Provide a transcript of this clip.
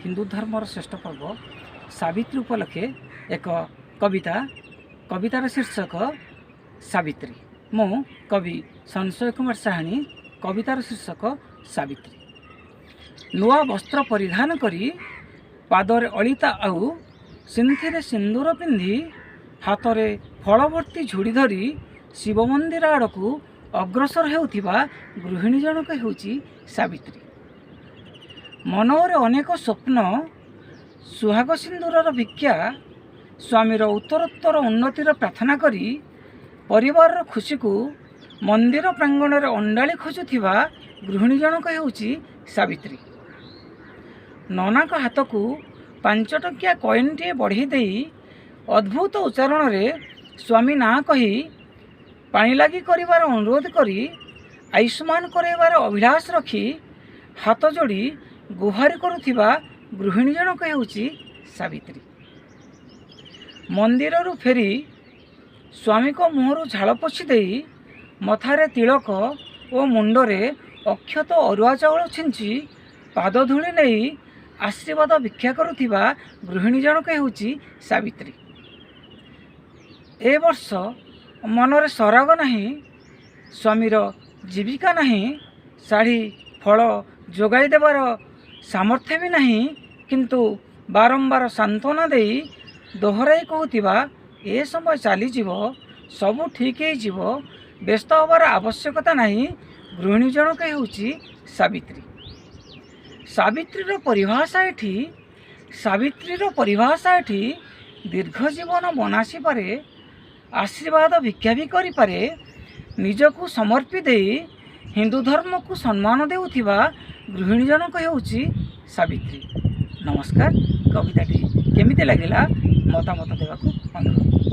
हिंदू धर्मर श्रेष्ठ पर्व सावित्री उपलक्षे एक कवितार शीर्षक सावित्री। मु कवि संशय कुमार साहानी। कवितार शीर्षक सावित्री। नुआ वस्त्र परिधान करी पादरे अलिता आउ सिंथिरे सिंदूर पिंधि हाथरे फलवर्ती झुड़ी धरी शिव मंदिर आड़कू अग्रसर हेउथिबा गृहिणी जनक हेउची सावित्री। मनोरे अनेक स्वप्न सुहाग सिंदूरर भिक्षा स्वामीर उत्तरोत्तर उन्नतिर प्रार्थना करी परिवार खुशी को मंदिर प्रांगण में अंडाली खोजुथिबा गृहिणी जनक हेउची सावित्री। नना हाथ को 5 टकिया कॉइनटे बढ़ी दे अद्भुत उच्चारण रे स्वामी ना कही पानी लागी करिवार अनुरोध करी आयुष्मान करैबार अभिलाष रखी हाथ जोड़ी गुहारी करुथिबा गृहिणी जनक हेउची सावित्री। मंदिर फेरी स्वामी को मुहरु झाड़ पोछि देई मथारे तिलक और मुंडरे अक्षत अरुआ चाउल छिंची पाद धूली नहीं आशीर्वाद भिक्षा करुथिबा गृहिणी जनक हेउची सावित्री। ए वर्ष मनरे सराग नहीं, स्वामीर जीविका नहीं, शाढ़ी फल जोगाई देवार सामर्थ्य भी नहीं, किंतु बारंबार सांत्वना दे दोहराई कहूथिबा ए समय चलीजीव सबू ठीक हो व्यस्त हबार आवश्यकता नहीं गृहिणी जनक हेउची सावित्री। सावित्रीर परिभाषा एठी दीर्घ जीवन बनासी पारे, आशीर्वाद भिक्षा भी करि पारे, निजकू समर्पी दे हिंदू धर्म को सम्मान देउथिबा गृहिणी जनक हेउची सावित्री। नमस्कार। कविताटी केमिति लागिला मतामत देवाकू अनुरोध।